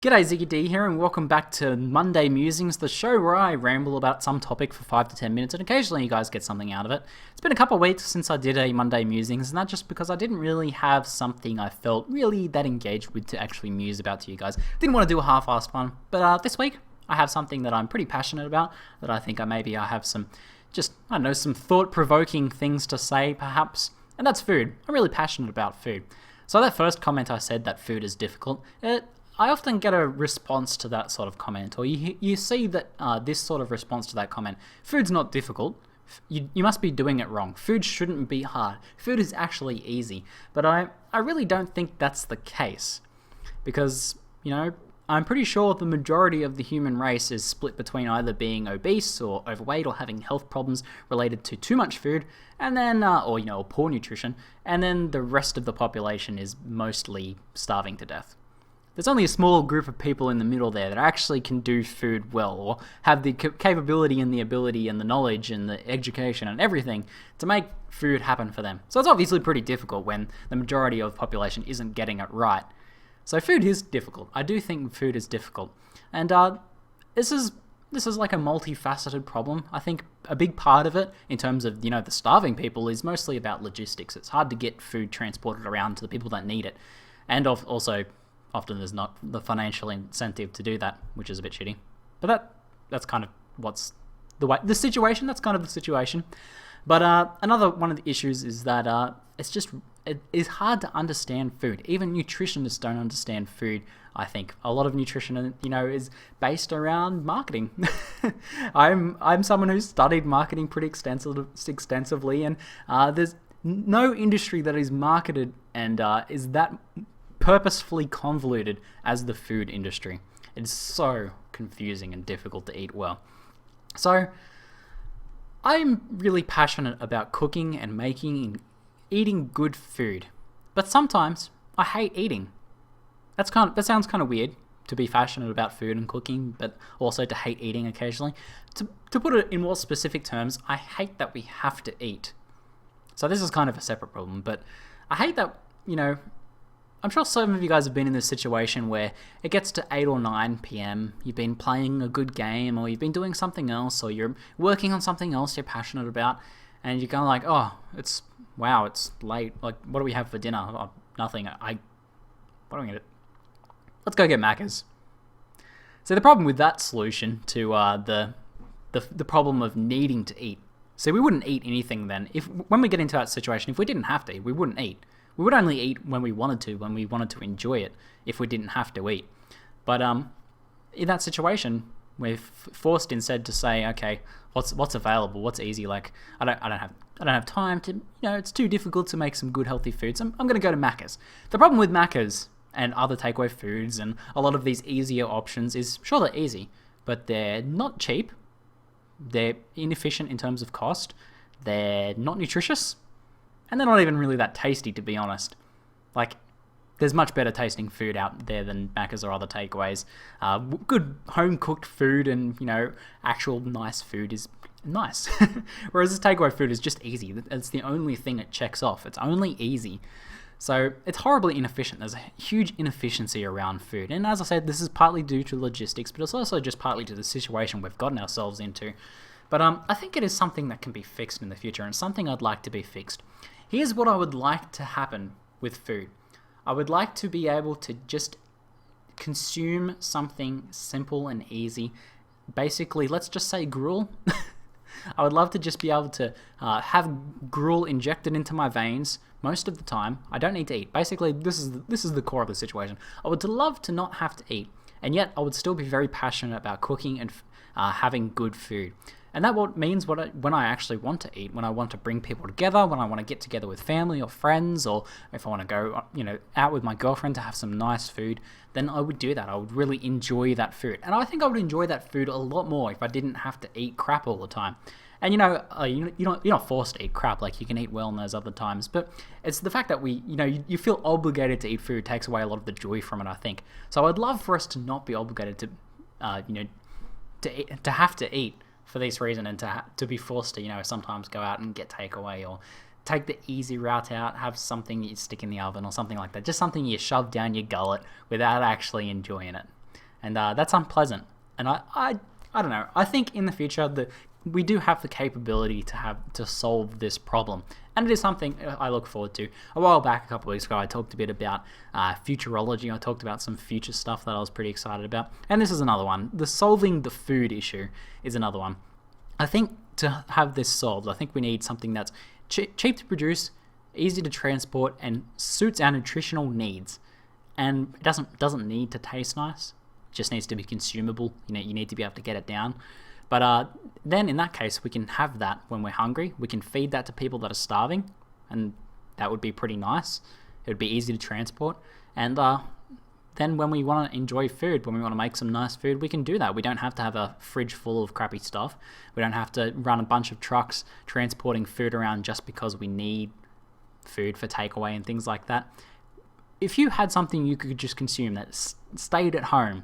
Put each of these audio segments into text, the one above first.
G'day, ZiggyD here, and welcome back to Monday Musings, the show where I ramble about some topic for 5 to 10 minutes, and occasionally you guys get something out of it. It's been a couple of weeks since I did a Monday Musings, and that's just because I didn't really have something I felt really that engaged with to actually muse about to you guys. Didn't want to do a half-assed one, but this week I have something that I'm pretty passionate about, that I think I have some, some thought-provoking things to say, perhaps, and that's food. I'm really passionate about food. So that first comment I said that food is difficult, I often get a response to that sort of comment, or you see that this sort of response to that comment. Food's not difficult. You must be doing it wrong. Food shouldn't be hard. Food is actually easy. But I really don't think that's the case. Because, I'm pretty sure the majority of the human race is split between either being obese or overweight or having health problems related to too much food, and then, or poor nutrition, and then the rest of the population is mostly starving to death. There's only a small group of people in the middle there that actually can do food well, or have the capability and the ability and the knowledge and the education and everything to make food happen for them. So it's obviously pretty difficult when the majority of the population isn't getting it right. So food is difficult. I do think food is difficult. And this is like a multifaceted problem. I think a big part of it, in terms of, the starving people, is mostly about logistics. It's hard to get food transported around to the people that need it. And also, often there's not the financial incentive to do that, which is a bit shitty. But that's kind of what's the situation. That's kind of the situation. But another one of the issues is that it is hard to understand food. Even nutritionists don't understand food. I think a lot of nutrition, is based around marketing. I'm someone who's studied marketing pretty extensively, and there's no industry that is marketed and is that purposefully convoluted as the food industry. It's so confusing and difficult to eat well. So I'm really passionate about cooking and making and eating good food, but sometimes I hate eating. That sounds kind of weird, to be passionate about food and cooking, but also to hate eating occasionally. To put it in more specific terms, I hate that we have to eat. So this is kind of a separate problem, but I hate that, I'm sure some of you guys have been in this situation where it gets to 8 or 9 p.m, you've been playing a good game, or you've been doing something else, or you're working on something else you're passionate about, and you're kind of like, oh, it's late, like, what do we have for dinner? Oh, nothing. What am I gonna do? Let's go get Macca's. So the problem with that solution to the problem of needing to eat, so we wouldn't eat anything then. When we get into that situation, if we didn't have to eat, we wouldn't eat. We would only eat when we wanted to enjoy it, if we didn't have to eat. But in that situation, we're forced instead to say, okay, what's available, what's easy. Like I don't have time to, it's too difficult to make some good healthy foods. I'm going to go to Macca's. The problem with Macca's and other takeaway foods and a lot of these easier options is, sure, they're easy, but they're not cheap. They're inefficient in terms of cost. They're not nutritious. And they're not even really that tasty, to be honest. Like, there's much better tasting food out there than Macca's or other takeaways. Good home-cooked food and, actual nice food is nice. Whereas this takeaway food is just easy. It's the only thing it checks off. It's only easy. So it's horribly inefficient. There's a huge inefficiency around food. And as I said, this is partly due to logistics, but it's also just partly to the situation we've gotten ourselves into. But I think it is something that can be fixed in the future, and something I'd like to be fixed. Here's what I would like to happen with food. I would like to be able to just consume something simple and easy. Basically, let's just say gruel. I would love to just be able to have gruel injected into my veins most of the time. I don't need to eat. Basically, this is the core of the situation. I would love to not have to eat, and yet I would still be very passionate about cooking and having good food. And that what means when I actually want to eat, when I want to bring people together, when I want to get together with family or friends, or if I want to go, out with my girlfriend to have some nice food, then I would do that. I would really enjoy that food. And I think I would enjoy that food a lot more if I didn't have to eat crap all the time. And you're not forced to eat crap, like you can eat well in those other times, but it's the fact that you feel obligated to eat food takes away a lot of the joy from it, I think. So I'd love for us to not be obligated to have to eat for this reason, and to be forced to, sometimes go out and get takeaway, or take the easy route out, have something you stick in the oven or something like that. Just something you shove down your gullet without actually enjoying it. and that's unpleasant. And I don't know. I think in the future that we do have the capability to solve this problem, and it is something I look forward to. A while back, a couple of weeks ago, I talked a bit about futurology. I talked about some future stuff that I was pretty excited about, and this is another one. The solving the food issue is another one. I think to have this solved, I think we need something that's cheap to produce, easy to transport, and suits our nutritional needs. And it doesn't need to taste nice. It just needs to be consumable. You need to be able to get it down. But then in that case, we can have that when we're hungry. We can feed that to people that are starving, and that would be pretty nice. It would be easy to transport. And then when we want to enjoy food, when we want to make some nice food, we can do that. We don't have to have a fridge full of crappy stuff. We don't have to run a bunch of trucks transporting food around just because we need food for takeaway and things like that. If you had something you could just consume that stayed at home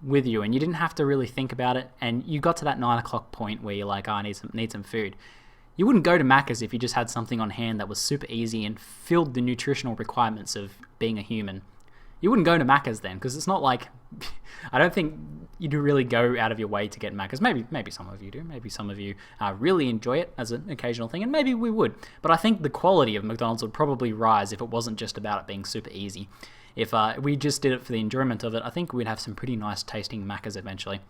with you and you didn't have to really think about it, and you got to that 9 o'clock point where you're like, oh, I need some food, you wouldn't go to Macca's if you just had something on hand that was super easy and filled the nutritional requirements of being a human. You wouldn't go to Macca's then, because it's not like, I don't think you do really go out of your way to get Macca's. Maybe some of you do. Maybe some of you really enjoy it as an occasional thing, and maybe we would. But I think the quality of McDonald's would probably rise if it wasn't just about it being super easy. If we just did it for the enjoyment of it, I think we'd have some pretty nice tasting Macca's eventually.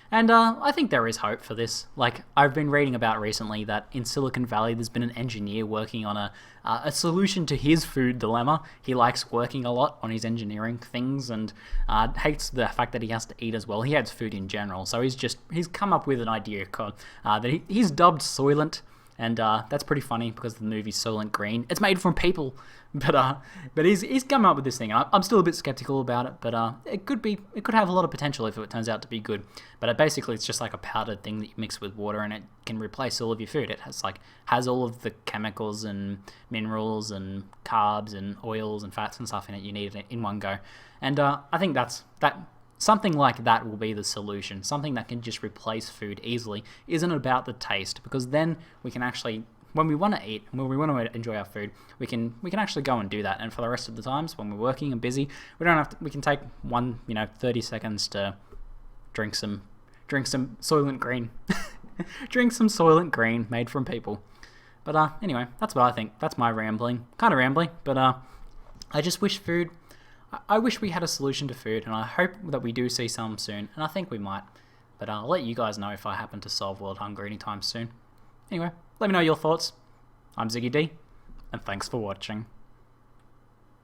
And I think there is hope for this. Like, I've been reading about recently that in Silicon Valley there's been an engineer working on a solution to his food dilemma. He likes working a lot on his engineering things and hates the fact that he has to eat as well. He hates food in general, so he's come up with an idea called that he's dubbed Soylent. And that's pretty funny because the movie's Soylent Green. It's made from people, but he's come up with this thing. I'm still a bit skeptical about it, but it could have a lot of potential if it turns out to be good. But basically, it's just like a powdered thing that you mix with water, and it can replace all of your food. It has all of the chemicals and minerals and carbs and oils and fats and stuff in it you need in one go. And I think that something like that will be the solution. Something that can just replace food easily isn't about the taste, because then we can actually, when we want to eat, when we want to enjoy our food, we can actually go and do that. And for the rest of the times when we're working and busy, we can take 30 seconds to drink some Soylent Green. Drink some Soylent Green made from people. But anyway, that's what I think. That's my rambling. Kind of rambling, but I just wish I wish we had a solution to food, and I hope that we do see some soon, and I think we might. But I'll let you guys know if I happen to solve world hunger anytime soon. Anyway, let me know your thoughts. I'm ZiggyD, and thanks for watching.